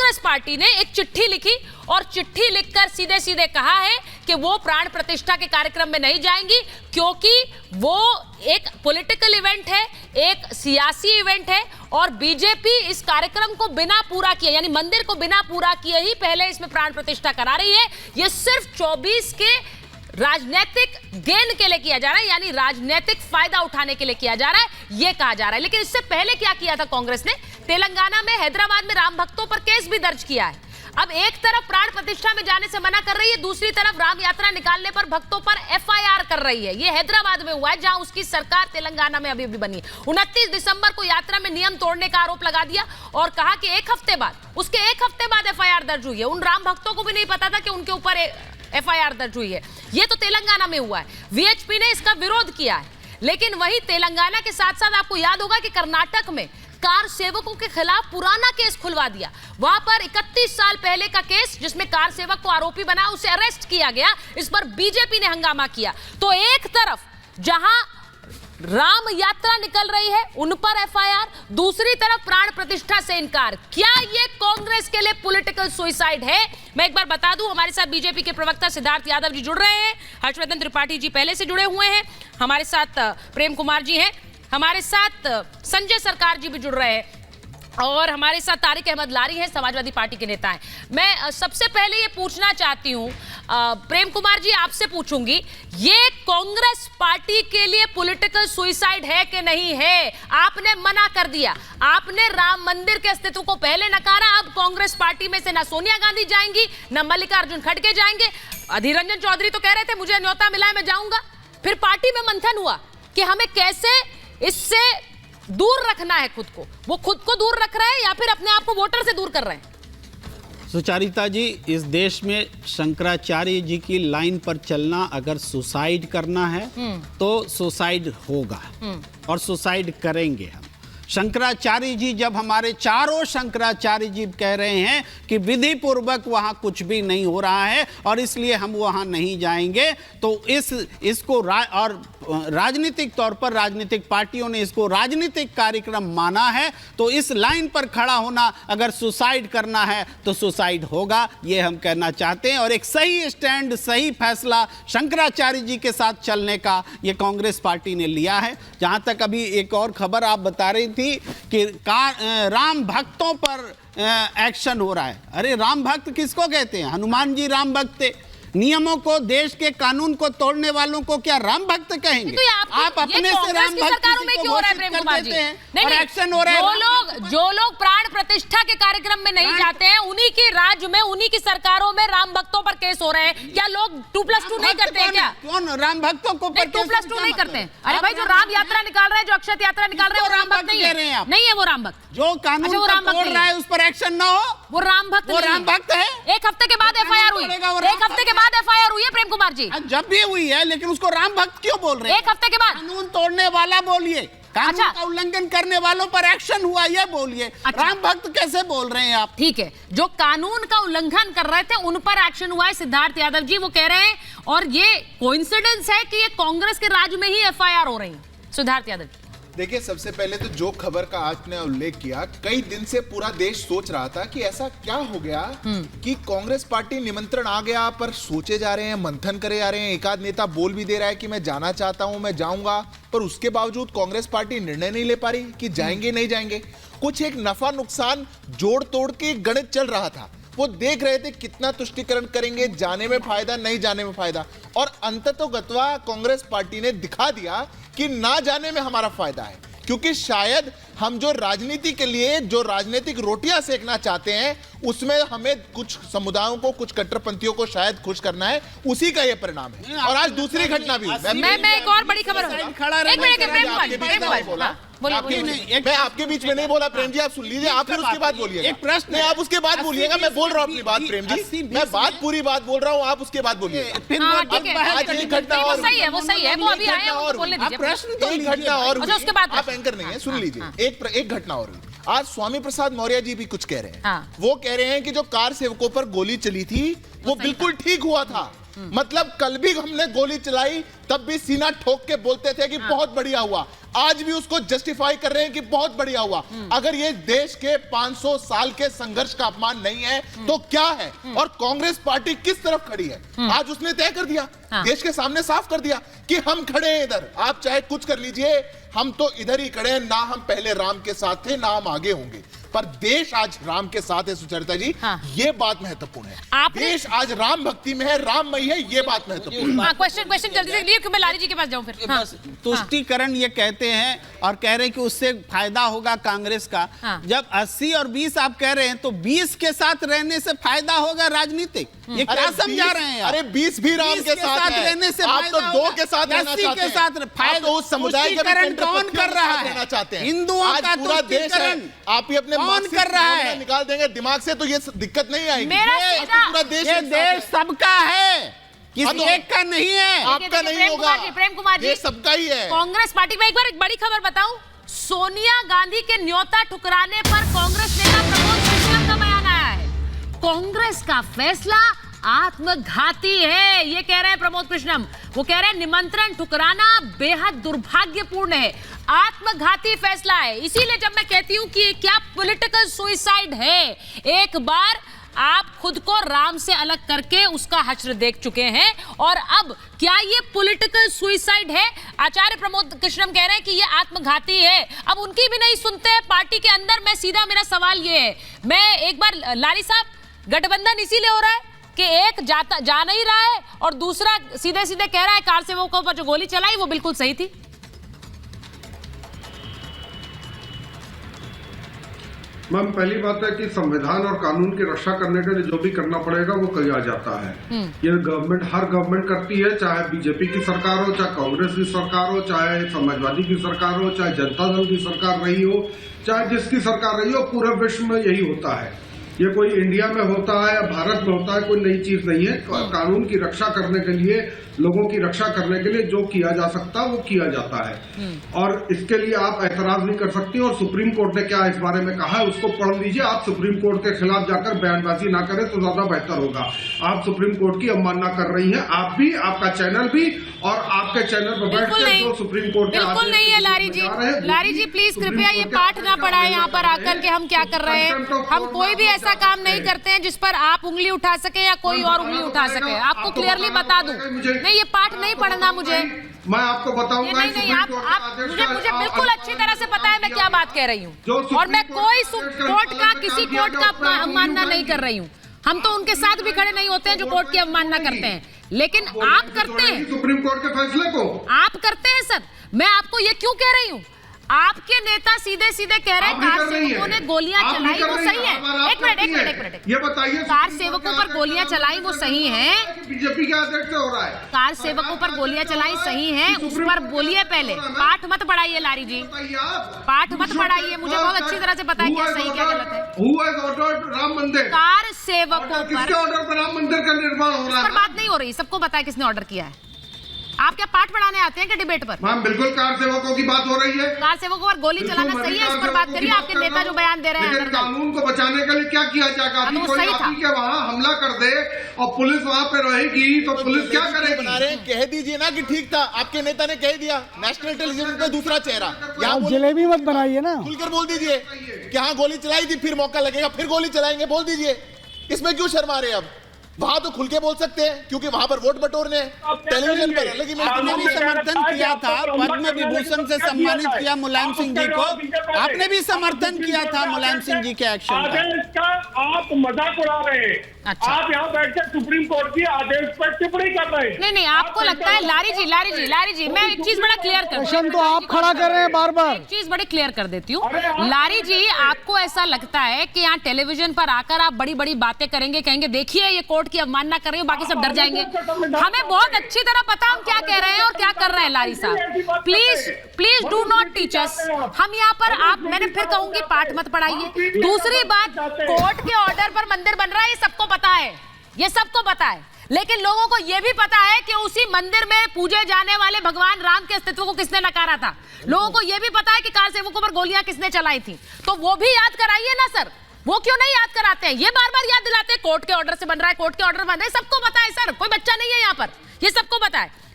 Congress party ने एक चिट्ठी लिखी और चिट्ठी लिखकर सीधे सीधे कहा है कि वो प्राण प्रतिष्ठा के कार्यक्रम में नहीं जाएंगी, क्योंकि वो एक पॉलिटिकल इवेंट है, एक सियासी इवेंट है और बीजेपी इस कार्यक्रम को बिना पूरा किए, यानी मंदिर को बिना पूरा किए ही पहले इसमें प्राण प्रतिष्ठा करा रही है। ये सिर्फ 24 के राजनीतिक गेन के लिए किया जा रहा है, यानी राजनीतिक फायदा उठाने के लिए किया जा रहा है, यह कहा जा रहा है। लेकिन इससे पहले क्या किया था कांग्रेस ने? तेलंगाना में, हैदराबाद में राम भक्तों पर केस भी दर्ज किया है। अब एक तरफ प्राण प्रतिष्ठा में जाने से मना कर रही है, दूसरी तरफ राम यात्रा निकालने पर भक्तों पर एफआईआर कर रही है। यह हैदराबाद में हुआ है, जहां उसकी सरकार तेलंगाना में अभी भी बनी है। 29 दिसंबर को यात्रा में नियम तोड़ने का आरोप लगा दिया और कहा कि एक हफ्ते बाद एफआईआर दर्ज हुई है। उन राम भक्तों को भी नहीं पता था कि उनके ऊपर एफआईआर दर्ज हुई है। यह तो तेलंगाना में हुआ है। वीएचपी ने इसका विरोध किया है। लेकिन वहीं तेलंगाना के साथ साथ आपको याद होगा कि कर्नाटक में कार सेवकों के खिलाफ पुराना केस खुलवा दिया। वहां पर 31 साल पहले का केस, जिसमें कार सेवक को आरोपी बना, उसे अरेस्ट किया गया। इस पर बीजेपी ने हंगामा किया। तो एक तरफ जहां राम यात्रा निकल रही है उन पर एफआईआर, दूसरी तरफ प्राण प्रतिष्ठा से इनकार। क्या ये कांग्रेस के लिए पॉलिटिकल सुसाइड है? मैं एक बार बता दूं, हमारे साथ बीजेपी के प्रवक्ता सिद्धार्थ यादव जी जुड़ रहे हैं, हर्षवर्धन त्रिपाठी जी पहले से जुड़े हुए हैं, हमारे साथ प्रेम कुमार जी हैं, हमारे साथ संजय सरकार जी भी जुड़ रहे हैं और हमारे साथ तारिक अहमद लारी हैं, समाजवादी पार्टी के नेता हैं। मैं सबसे पहले ये पूछना चाहती हूं, प्रेम कुमार जी आपसे पूछूंगी, ये कांग्रेस पार्टी के लिए पॉलिटिकल सुसाइड है कि नहीं है? आपने मना कर दिया, आपने राम मंदिर के अस्तित्व को पहले नकारा। अब कांग्रेस पार्टी में से ना सोनिया गांधी जाएंगी, ना मल्लिकार्जुन खड़गे जाएंगे। अधीर रंजन चौधरी तो कह रहे थे मुझे न्योता मिला है, मैं जाऊंगा। फिर पार्टी में मंथन हुआ कि हमें कैसे इससे दूर रखना है खुद को। वो खुद को दूर रख रहे हैं या फिर अपने आप को वोटर से दूर कर रहे हैं? सुचारिता जी, इस देश में शंकराचार्य जी की लाइन पर चलना, अगर सुसाइड करना है तो सुसाइड होगा और सुसाइड करेंगे हम। शंकराचार्य जी, जब हमारे चारों शंकराचार्य जी कह रहे हैं कि विधि पूर्वक वहाँ कुछ भी नहीं हो रहा है और इसलिए हम वहाँ नहीं जाएंगे, तो इसको और राजनीतिक तौर पर राजनीतिक पार्टियों ने इसको राजनीतिक कार्यक्रम माना है, तो इस लाइन पर खड़ा होना, अगर सुसाइड करना है तो सुसाइड होगा, ये हम कहना चाहते हैं। और एक सही स्टैंड, सही फैसला शंकराचार्य जी के साथ चलने का ये कांग्रेस पार्टी ने लिया है। जहाँ तक अभी एक और खबर आप बता रही थी कि राम भक्तों पर एक्शन हो रहा है। अरे राम भक्त किसको कहते हैं? हनुमान जी राम भक्त थे। नियमों को, देश के कानून को तोड़ने वालों को क्या राम भक्त कहेंगे? तो आप अपने से राम भक्त क्यों हो रहा है प्रेम कुमार जी? और एक्शन हो रहा है। जो लोग प्राण प्रतिष्ठा के कार्यक्रम में नहीं जाते हैं, उन्हीं के राज्य में, उन्हीं की सरकारों में राम भक्तों पर केस हो रहे हैं। क्या लोग 2+2 नहीं करते हैं क्या? कौन राम भक्तों को 2+2 नहीं करते हैं? अरे भाई, जो राम यात्रा निकाल रहे हैं, जो अक्षत यात्रा निकाल रहे हैं, वो राम भक्त नहीं है। नहीं है वो राम भक्त। जो कानून तोड़ रहा है उस पर एक्शन ना हो, वो राम भक्त है। एक हफ्ते के बाद एफआईआर हुई, एक हफ्ते के बाद एफआईआर हुई है प्रेम कुमार जी। जब भी हुई है, लेकिन उसको राम भक्त क्यों बोल रहे हैं? एक हफ्ते के बाद कानून तोड़ने वाला बोलिए, कानून का उल्लंघन करने वालों पर एक्शन हुआ ये बोलिए। राम भक्त कैसे बोल रहे हैं आप? ठीक है, जो कानून का उल्लंघन कर रहे थे उन पर एक्शन हुआ है, सिद्धार्थ यादव जी वो कह रहे हैं। और ये कोइंसिडेंस है कि ये कांग्रेस के राज्य में ही एफआईआर हो रही है। सिद्धार्थ यादव जी, देखिए, सबसे पहले तो जो खबर का आपने उल्लेख किया, कई दिन से पूरा देश सोच रहा था कि ऐसा क्या हो गया कि कांग्रेस पार्टी निमंत्रण आ गया पर सोचे जा रहे हैं, मंथन करे जा रहे हैं। एक आध नेता बोल भी दे रहा है कि मैं जाना चाहता हूं, मैं जाऊंगा, पर उसके बावजूद कांग्रेस पार्टी निर्णय नहीं ले पा रही कि जाएंगे नहीं जाएंगे। कुछ एक नफा नुकसान जोड़ तोड़ के गणित चल रहा था। वो देख रहे थे कितना तुष्टीकरण करेंगे, जाने में फायदा, नहीं जाने में फायदा। और अंततोगत्वा कांग्रेस पार्टी ने दिखा दिया कि ना जाने में हमारा फायदा है, क्योंकि शायद हम जो राजनीति के लिए जो राजनीतिक रोटियां सेकना चाहते हैं, उसमें हमें कुछ समुदायों को, कुछ कट्टरपंथियों को शायद खुश करना है, उसी का यह परिणाम है। और आज दूसरी घटना भी, मैं एक और बड़ी खबर, मैं आपके बीच में नहीं बोला प्रेम जी, आप सुन लीजिए, आप फिर उसके बाद बोलिएगा। एक प्रश्न है, आप उसके बाद बोलिएगा। मैं बोल रहा हूँ अपनी बात प्रेम जी, मैं पूरी बात बोल रहा हूँ, आप उसके बाद बोलिएगा। आज एक घटना और, वो सही है, वो अभी आए हैं, बोलने दीजिए। एक घटना और, उसके बाद आप एंकर नहीं है, सुन लीजिए। एक घटना और हुई। आज स्वामी प्रसाद मौर्य जी भी कुछ कह रहे हैं। वो कह रहे हैं कि जो कार सेवकों पर गोली चली थी वो बिल्कुल ठीक हुआ था। मतलब कल भी हमने गोली चलाई तब भी सीना ठोक के बोलते थे कि बहुत बढ़िया हुआ। आज भी उसको जस्टिफाई कर रहे हैं कि बहुत बढ़िया हुआ। अगर ये देश के 500 साल के संघर्ष का अपमान नहीं है तो क्या है? और कांग्रेस पार्टी किस तरफ खड़ी है? आज उसने तय कर दिया, देश के सामने साफ कर दिया कि हम खड़े हैं इधर, आप चाहे कुछ कर लीजिए, हम तो इधर ही खड़े हैं, ना हम पहले राम के साथ थे ना हम आगे होंगे। पर देश आज राम के साथ है सुचरिता जी, ये बात महत्वपूर्ण है। देश आज राम भक्ति में है, राममय है, ये बात महत्वपूर्ण है। क्वेश्चन जल्दी से क्लियर, मैं लारी जी के पास जाऊं फिर। बस तुष्टीकरण ये कहते हैं और कह रहे हैं कि उससे फायदा होगा कांग्रेस का। जब 80 और 20 आप कह रहे हैं तो 20 के साथ रहने से फायदा होगा राजनीतिक, ये क्या समझा रहे हैं? अरे 20 भी राम के साथ रहने से आप तो 2 के साथ रहना चाहते हैं। आप तो उस समुदाय का कौन कर रहा है? चाहते हैं हिंदुओं का पूरा देश है, आप ही अपने कौन कर रहा है? निकाल देंगे दिमाग से तो ये दिक्कत नहीं आएगी। पूरा देश सबका है, किसी एक का नहीं है, आपका नहीं होगा। प्रेम कुमार जी, ये सबका ही है। कांग्रेस पार्टी में एक बार एक बड़ी खबर बताऊं, सोनिया गांधी के न्योता ठुकराने पर कांग्रेस नेता प्रमोद कृष्णम का बयान आया है। कांग्रेस का फैसला आत्मघाती है, ये कह रहे हैं प्रमोद कृष्णम। वो कह रहे हैं निमंत्रण ठुकराना बेहद दुर्भाग्यपूर्ण है, आत्मघाती फैसला है। इसीलिए जब मैं कहती हूं कि क्या पॉलिटिकल सुसाइड है, एक बार आप खुद को राम से अलग करके उसका हश्र देख चुके हैं और अब क्या ये पॉलिटिकल सुसाइड है? आचार्य प्रमोद कृष्णम कह रहे हैं कि ये आत्मघाती है। अब उनकी भी नहीं सुनते हैं पार्टी के अंदर। मैं सीधा, मेरा सवाल ये है, मैं एक बार लारी साहब, गठबंधन इसीलिए हो रहा है कि एक जा नहीं रहा है और दूसरा सीधे सीधे कह रहा है कार सेवकों पर जो गोली चलाई वो बिल्कुल सही थी। मैम, पहली बात है कि संविधान और कानून की रक्षा करने के लिए जो भी करना पड़ेगा वो किया जाता है। ये गवर्नमेंट, हर गवर्नमेंट करती है, चाहे बीजेपी की सरकार हो, चाहे कांग्रेस की सरकार हो, चाहे समाजवादी की सरकार हो, चाहे जनता दल की सरकार रही हो, चाहे जिसकी सरकार रही हो, पूरे विश्व में यही होता है। ये कोई इंडिया में होता है या भारत में होता है, कोई नई चीज नहीं है। कानून की रक्षा करने के लिए, लोगों की रक्षा करने के लिए जो किया जा सकता है वो किया जाता है और इसके लिए आप ऐतराज नहीं कर सकती। और सुप्रीम कोर्ट ने क्या इस बारे में कहा है उसको पढ़ लीजिए। आप सुप्रीम कोर्ट के खिलाफ जाकर बयानबाजी ना करें तो ज्यादा बेहतर होगा। आप सुप्रीम कोर्ट की अवमानना कर रही हैं, आप भी, आपका चैनल भी, और आपके चैनल पर बैठकर जो सुप्रीम कोर्ट के बिल्कुल नहीं है। लारी जी प्लीज कृपया ये पाठ ना पढ़ाएं यहाँ पर आकर के हम क्या कर रहे हैं। हम कोई भी ऐसा काम नहीं करते हैं जिस पर आप उंगली उठा सके या कोई और उंगली उठा सके। आपको क्लियरली बता दूं, नहीं ये पाठ नहीं पढ़ना मुझे। मैं आपको बताऊंगा। नहीं, आप मुझे बिल्कुल अच्छी तरह से पता है मैं क्या बात कह रही हूँ और मैं कोई कोर्ट का, किसी कोर्ट का अवमानना नहीं कर रही हूँ। हम तो उनके साथ भी खड़े नहीं होते हैं जो कोर्ट की अवमानना करते हैं, लेकिन आप करते हैं सुप्रीम कोर्ट के फैसले को। आप करते हैं सर। मैं आपको ये क्यों कह रही हूँ, आपके नेता सीधे सीधे कह रहे हैं कार सेवकों ने गोलियां चलाई, वो सही है। एक मिनट, ये बताइए, कार सेवकों पर गोलियां चलाई वो सही है, बीजेपी के आदेश से हो रहा है। कार सेवकों पर गोलियां चलाई सही है, उस पर बोलिए पहले। पाठ मत पढ़ाइए लारी जी, पाठ मत पढ़ाइए, मुझे बहुत अच्छी तरह से पता है क्या सही क्या गलत है। राम मंदिर, कार सेवकों किसके ऑर्डर पर राम मंदिर का निर्माण हो रहा है? बात नहीं हो रही, सबको पता है किसने ऑर्डर किया है। आप क्या पाठ पढ़ाने आते हैं क्या डिबेट पर? मैम बिल्कुल कार सेवकों की बात हो रही है। कार सेवकों पर गोली चलाना सही है, इस पर बात करिए। आपके नेता जो बयान दे रहे हैं, कानून को बचाने के लिए क्या किया जाएगा? अभी कोई आपी के वहाँ हमला कर दे और पुलिस वहाँ पे रहेगी तो पुलिस क्या करेगी? कह दीजिए ना कि ठीक था, आपके नेता ने कह दिया, नेशनल टेलीविजन पे दूसरा चेहरा, यहाँ जलेबी मत बनाइए ना, खुलकर बोल दीजिए कि हाँ गोली चलाई थी, फिर मौका लगेगा फिर गोली चलाएंगे, बोल दीजिए। इसमें क्यों शर्मा रहे? अब वहां तो खुल के बोल सकते हैं क्योंकि वहां पर वोट बटोरने टेलीविजन पर। लेकिन आपने भी समर्थन किया था, पद्म विभूषण से सम्मानित किया मुलायम सिंह जी को, आपने भी समर्थन किया था मुलायम सिंह जी के एक्शन का। आप मजाक उड़ा रहे हैं। अच्छा। आप यहाँ बैठकर सुप्रीम कोर्ट की आदेश पर टिप्पणी कर रहे हैं। नहीं, आपको लगता है लारी जी, मैं एक चीज बड़ा क्लियर कर, क्वेश्चन तो आप खड़ा कर रहे हैं बार बार। एक चीज बड़ी क्लियर कर देती हूँ लारी जी, आपको ऐसा लगता है कि यहाँ टेलीविजन पर आकर आप बड़ी बड़ी बातें करेंगे, कहेंगे देखिए ये कोर्ट की अवमानना कर रही हूँ, बाकी सब डर जाएंगे। हमें बहुत अच्छी तरह पता हम क्या कह रहे हैं और क्या कर रहे हैं लारी साहब। Please do not teach us. हम यहाँ पर, आप, मैंने फिर कहूंगी पाठ मत पढ़ाइए। दूसरी बात, कोर्ट के ऑर्डर पर मंदिर बन रहा है, ये सबको पता है, ये सबको पता है, लेकिन लोगों को यह भी पता है कि उसी मंदिर में पूजे जाने वाले भगवान राम के अस्तित्व को किसने नकारा था। लोगों को यह भी पता है कि कार सेवकों पर गोलियां किसने चलाई थी, तो वो भी याद कराइए ना सर। वो क्यों नहीं याद कराते हैं? ये बार बार याद दिलाते हैं कोर्ट के ऑर्डर से बन रहा है, कोर्ट के ऑर्डर बन रहा है, सबको पता है सर, कोई बच्चा नहीं है यहाँ पर, ये सबको पता है।